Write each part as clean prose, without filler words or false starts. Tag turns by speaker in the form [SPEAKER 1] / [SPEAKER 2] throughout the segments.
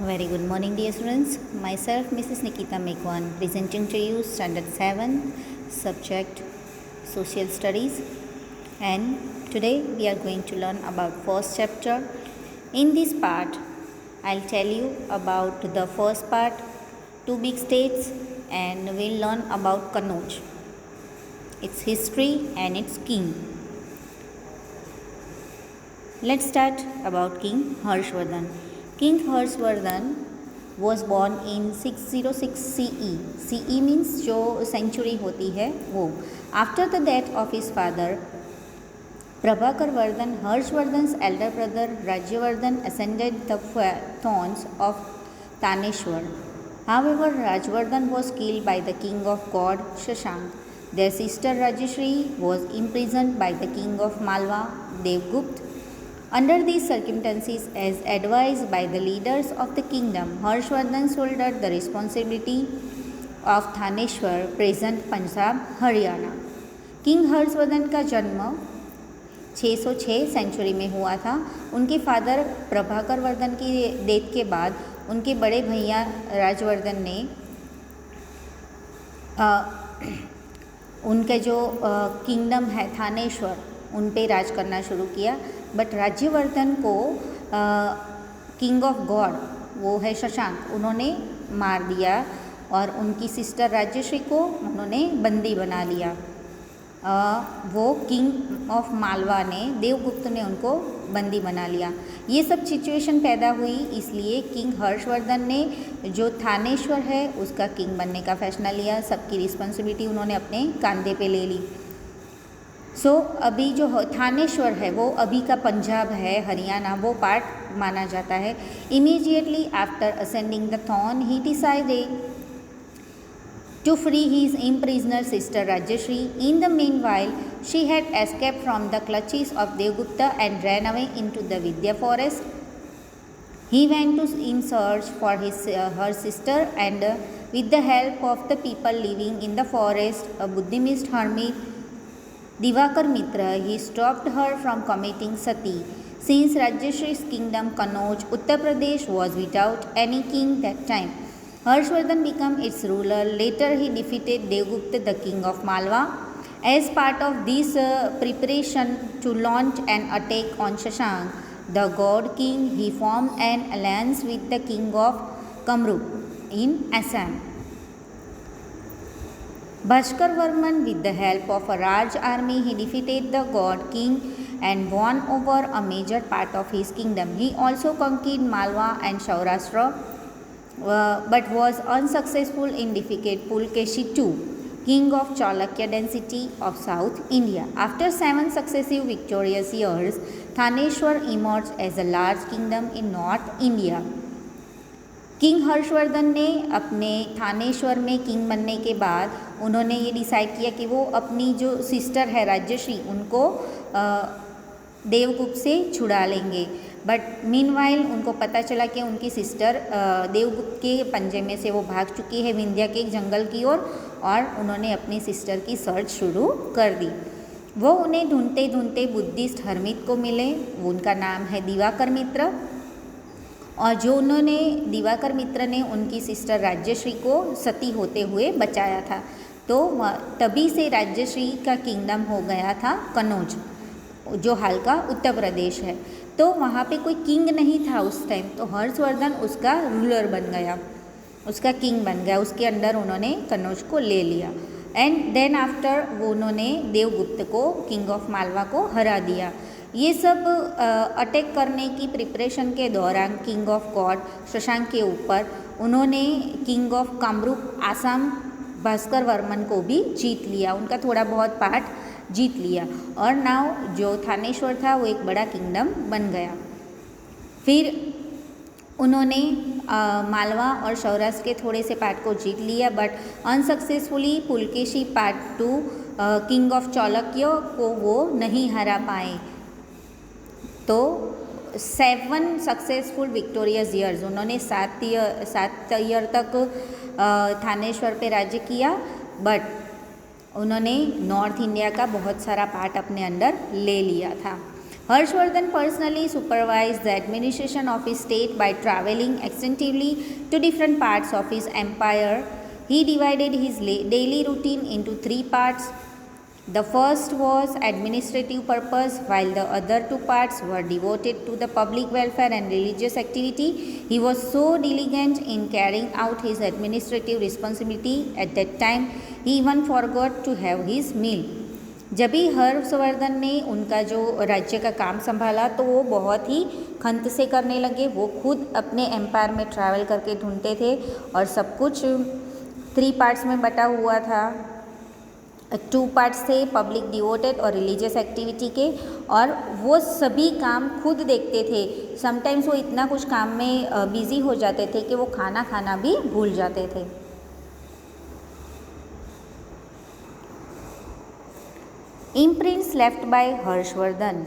[SPEAKER 1] Very good morning, dear students. Myself, Mrs. Nikita Mekwan, presenting to you Standard 7, subject Social Studies. And today we are going to learn about first chapter. In this part, I'll tell you about the first part, two big states, and we'll learn about Kannauj, its history and its king. Let's start about King Harshvardhan. King Harshvardhan was born in 606 CE. CE means जो century होती है वो. After the death of his father, Prabhakar Vardhan, Harshvardhan's elder brother Rajyavardhan ascended the thrones of Taneshwar. However, Rajvardhan was killed by the king of God Shashank. Their sister Rajyashree was imprisoned by the king of Malwa, Devgupta. Under these circumstances, as advised by the leaders of the kingdom, Harshvardhan shouldered the responsibility of Thaneshwar, present Punjab, Haryana. King Harshvardhan का जन्म 606 century में हुआ था. उनके father Prabhakar Vardhan की death के बाद उनके बड़े भैया राजवर्धन ने उनके जो किंगडम है थानेश्वर उन पे राज करना शुरू किया. बट राज्यवर्धन को किंग ऑफ गॉड वो है शशांक, उन्होंने मार दिया और उनकी सिस्टर राज्यश्री को उन्होंने बंदी बना लिया. वो किंग ऑफ मालवा ने देवगुप्त ने उनको बंदी बना लिया. ये सब सिचुएशन पैदा हुई, इसलिए किंग हर्षवर्धन ने जो थानेश्वर है उसका किंग बनने का फैसला लिया. सबकी रिस्पॉन्सिबिलिटी उन्होंने अपने कंधे पे ले ली. अभी जो थानेश्वर है वो अभी का पंजाब है, हरियाणा, वो पार्ट माना जाता है. Immediately after ascending the throne he decided to free his imprisoned sister Rajyashree. In the meanwhile, she had escaped from the clutches of Devgupta and ran away into the Vidya forest. He went in search for her sister and with the help of the people living in the forest, a Buddhist hermit, Divakar Mitra, he stopped her from committing sati. Since Rajyashree's kingdom Kannauj, Uttar Pradesh was without any king that time, Harshvardhan became its ruler. Later he defeated Devgupta, the king of Malwa. As part of this preparation to launch an attack on Shashank, the god king, he formed an alliance with the king of Kamrup in Assam. Bhaskar Varman, with the help of a large army, he defeated the god king and won over a major part of his kingdom. He also conquered Malwa and Saurashtra, but was unsuccessful in defeating Pulkeshi II, king of Chalukya dynasty of South India. After 7 successive victorious years, Thaneshwar emerged as a large kingdom in North India. King Harshvardhan ने अपने थानेश्वर में king बनने के बाद उन्होंने ये decide किया कि वो अपनी जो सिस्टर है राज्यश्री उनको देवगुप्त से छुड़ा लेंगे. बट मीनवाइल उनको पता चला कि उनकी सिस्टर देवगुप्त के पंजे में से वो भाग चुकी है विंध्या के एक जंगल की ओर और उन्होंने अपनी सिस्टर की सर्च शुरू कर दी. वो उन्हें ढूंढते ढूंढते बुद्धिस्ट हर्मित को मिले. उनका नाम है दिवाकर मित्र, और जो उन्होंने दिवाकर मित्र ने उनकी सिस्टर राज्यश्री को सती होते हुए बचाया था. तो तभी से राज्यश्री का किंगडम हो गया था कन्नौज, जो हाल का उत्तर प्रदेश है. तो वहाँ पे कोई किंग नहीं था उस टाइम, तो हर्षवर्धन उसका रूलर बन गया, उसका किंग बन गया. उसके अंडर उन्होंने कन्नौज को ले लिया. एंड देन आफ्टर वो उन्होंने देवगुप्त को, किंग ऑफ मालवा को हरा दिया. ये सब अटैक करने की प्रिपरेशन के दौरान किंग ऑफ गॉड शशांक के ऊपर उन्होंने किंग ऑफ कामरूप आसाम भास्कर वर्मन को भी जीत लिया, उनका थोड़ा बहुत पार्ट जीत लिया. और नाउ जो थानेश्वर था वो एक बड़ा किंगडम बन गया. फिर उन्होंने मालवा और सौराष्ट्र के थोड़े से पार्ट को जीत लिया, but unsuccessfully Pulakeshi part 2 king of Chalukya को वो नहीं हरा पाए. तो 7 सक्सेसफुल विक्टोरियस ईयर्स, उन्होंने 7 ईयर तक थानेश्वर पे राज्य किया, बट उन्होंने नॉर्थ इंडिया का बहुत सारा पार्ट अपने अंदर ले लिया था. Harshvardhan personally supervised the administration of his state by traveling extensively to different parts of his empire. He divided his daily routine into three parts. The first was administrative purpose, while the other two parts were devoted to the public welfare and religious activity. He was so diligent in carrying out his administrative responsibility at that time, he even forgot to have his meal. जब भी हर्षवर्धन ने उनका जो राज्य का काम संभाला तो वो बहुत ही खंत से करने लगे। वो खुद अपने एम्पायर में ट्रैवल करके ढूंढते थे और सब कुछ 3 पार्ट्स में बटा हुआ था। 2 पार्ट्स थे पब्लिक डिवोटेड और रिलीजियस एक्टिविटी के, और वो सभी काम खुद देखते थे। समटाइम्स वो इतना कुछ काम में बिजी हो जाते थे कि वो खाना खाना भी भूल जाते थे। Imprints left by Harshvardhan.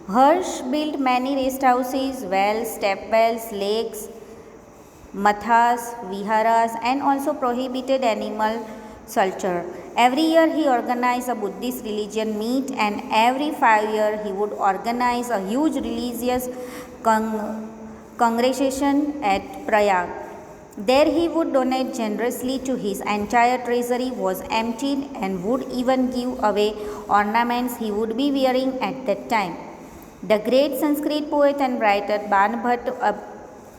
[SPEAKER 1] Harsh built many rest houses, wells, step wells, lakes, mathas, viharas, and also prohibited animal sculpture. Every year he organized a Buddhist religion meet, and every 5 years he would organize a huge religious congregation at Prayag. There he would donate generously to his entire treasury was emptied and would even give away ornaments he would be wearing at that time. The great Sanskrit poet and writer Banbhat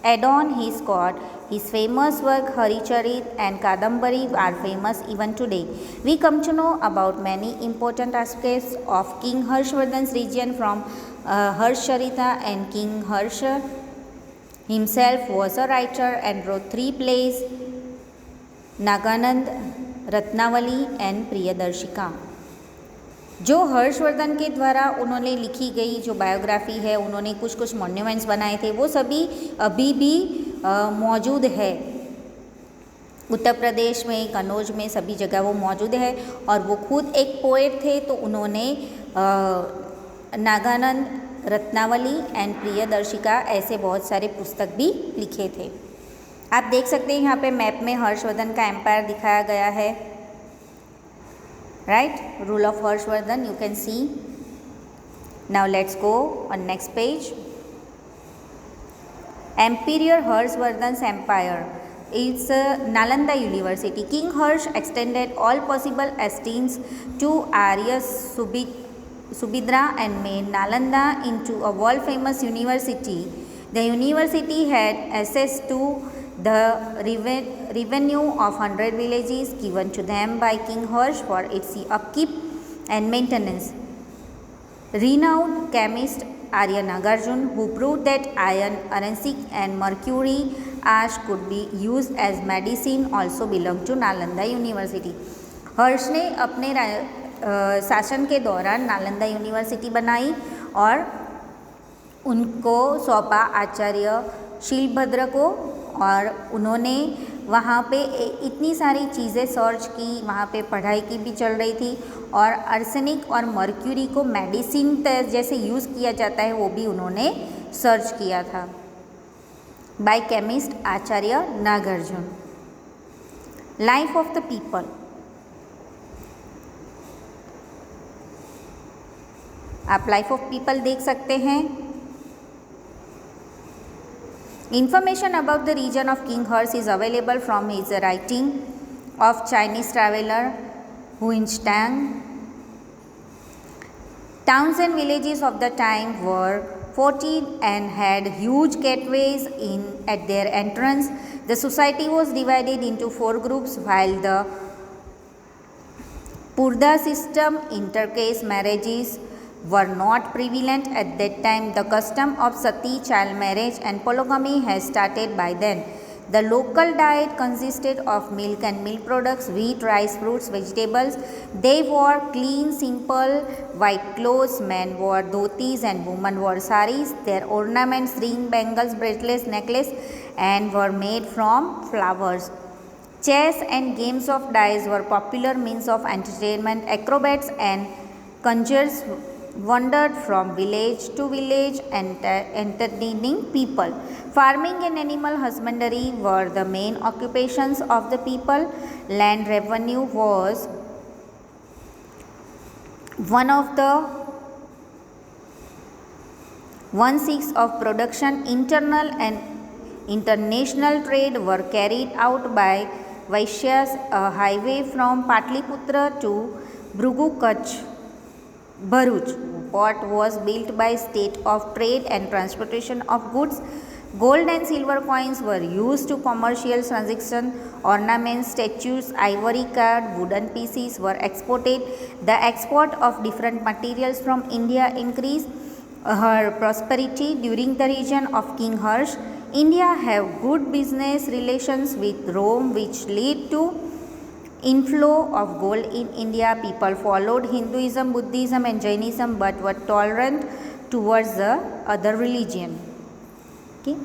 [SPEAKER 1] adorned his court. His famous work Haricharit and Kadambari are famous even today. We come to know about many important aspects of King Harshvardhan's region from Harshcharita, and King Harsha himself was a writer and wrote 3 plays, Naganand, Ratnavali and Priyadarshika. जो हर्षवर्धन के द्वारा उन्होंने लिखी गई जो biography है, उन्होंने कुछ कुछ मॉन्यूमेंट्स बनाए थे, वो सभी अभी भी मौजूद है। उत्तर प्रदेश में, कन्नौज में, सभी जगह वो मौजूद है। और वो खुद एक पोएट थे, तो उन्होंने नागानंद, रत्नावली एंड प्रियदर्शिका ऐसे बहुत सारे पुस्तक भी लिखे थे। आप देख सकते हैं यहाँ पे मैप में हर्षवर्धन का एम्पायर दिखाया गया है, right, rule of Harshavardhan, you can see. Now let's go on next page. Emperor Harshavardhan's empire is Nalanda University. King Harsh extended all possible esteems to Arias Subhadra and made Nalanda into a world famous university. The university had access to the revenue of 100 villages given to them by King Harsh for its upkeep and maintenance. Renowned chemist Arya Nagarjun, who proved that iron, arsenic and mercury ash could be used as medicine, also belonged to Nalanda University. हर्ष ने अपने शासन के दौरान Nalanda university बनाई और उनको सौंपा आचार्य शीलभद्र को, और उन्होंने वहाँ पे इतनी सारी चीज़ें सर्च की, वहाँ पे पढ़ाई की भी चल रही थी, और आर्सेनिक और मर्क्यूरी को मेडिसिन जैसे यूज़ किया जाता है वो भी उन्होंने सर्च किया था। By chemist Acharya Nagarjuna. Life of the people. आप लाइफ ऑफ पीपल देख सकते हैं। Information about the region of King Harsh is available from his writing of Chinese traveler Huinshtang. Towns and villages of the time were 14 and had huge gateways at their entrance. The society was divided into 4 groups, while the Purda system, intercaste marriages, were not prevalent at that time. The custom of sati, child marriage and polygamy has started by then. The local diet consisted of milk and milk products, wheat, rice, fruits, vegetables. They wore clean, simple, white clothes. Men wore dhotis and women wore saris. Their ornaments, ring, bangles, bracelets, necklace, and were made from flowers. Chess and games of dice were popular means of entertainment. Acrobats and conjurers wandered from village to village and entertaining people. Farming and animal husbandry were the main occupations of the people. Land revenue was one of the 1/6 of production, internal and international trade were carried out by Vaishyas. A highway from Patliputra to Bhrugu, Kutch, Bharuch port was built by State of Trade and Transportation of Goods. Gold and silver coins were used to commercial transaction. Ornaments, statues, ivory card, wooden pieces were exported. The export of different materials from India increased her prosperity during the reign of King Harsh. India have good business relations with Rome, which led to inflow of gold in India. People followed Hinduism, Buddhism and Jainism but were tolerant towards the other religion. Okay?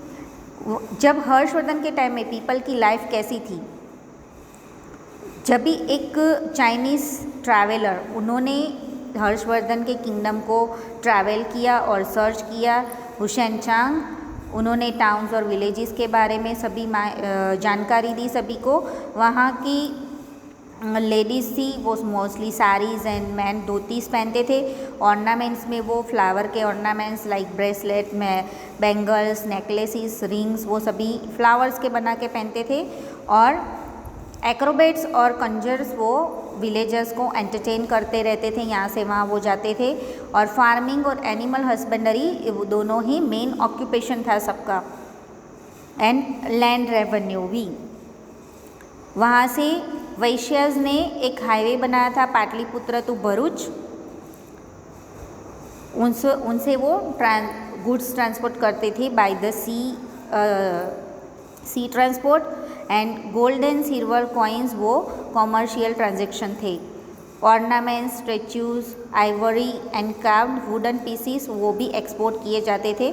[SPEAKER 1] जब हर्षवर्धन के time में people की life कैसी थी, जब भी एक Chinese traveller उन्होंने हर्षवर्धन के किंगडम को ट्रैवल किया और सर्च किया, हुसैन चांग, उन्होंने टाउन्स और विलेजेस के बारे में सभी जानकारी दी सभी को। वहाँ की लेडीज़ थी वो mostly saris and man dhotis पहनते थे। ऑर्नामेंट्स में वो फ्लावर के ऑर्नामेंट्स लाइक ब्रेसलेट में बैंगल्स, नेकलेसेस, रिंग्स वो सभी फ्लावर्स के बना के पहनते थे। और एक्रोबेट्स और कंजर्स वो विलेजर्स को एंटरटेन करते रहते थे, यहाँ से वहाँ वो जाते थे। और फार्मिंग और एनिमल हस्बेंडरी वो दोनों ही मेन ऑक्यूपेशन था सबका, एंड लैंड रेवेन्यू भी। वहाँ से वैश्यज ने एक हाईवे बनाया था पाटलिपुत्र टू भरूच, उनसे वो गुड्स ट्रांसपोर्ट करते थे by the sea transport. And gold and silver coins वो कॉमर्शियल ट्रांजेक्शन थे। Ornaments, statues, ivory and carved wooden pieces वो भी एक्सपोर्ट किए जाते थे।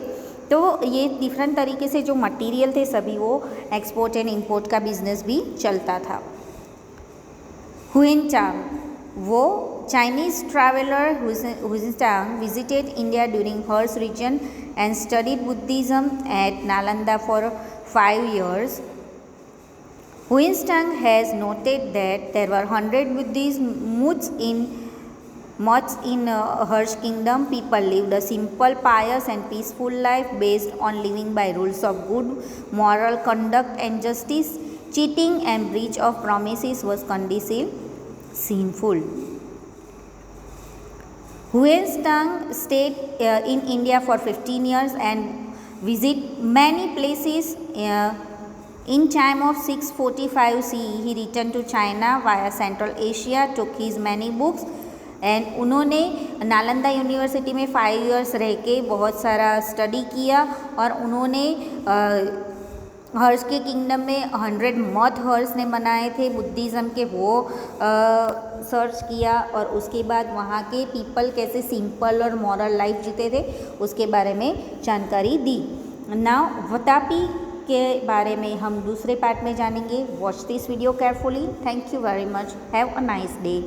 [SPEAKER 1] तो ये डिफरेंट तरीके से जो मटेरियल थे सभी वो एक्सपोर्ट एंड इंपोर्ट का बिजनेस भी चलता था। हुएन चांग, वो Chinese traveller when Chang visited India during Hers region and studied Buddhism at Nalanda for 5 years. Huyen Tsang has noted that there were 100 Buddhist monks in Harsh kingdom. People lived a simple, pious and peaceful life based on living by rules of good moral conduct and justice. Cheating and breach of promises was considered sinful. Huyen Tsang stayed in India for 15 years and visited many places. In time of 645 CE, he returned to China via Central Asia, took his many books and उन्होंने Nalanda university में 5 years रह के बहुत सारा study किया। और उन्होंने हर्ष के किंगडम में 100 मठ हर्ष ने बनाए थे बुद्धिज़्म के, वो सर्च किया और उसके बाद वहाँ के पीपल कैसे सिंपल और मॉरल लाइफ जीते थे उसके बारे में जानकारी दी। नाउ वातापी के बारे में हम दूसरे पार्ट में जानेंगे। Watch this video carefully. Thank you very much. Have a nice day.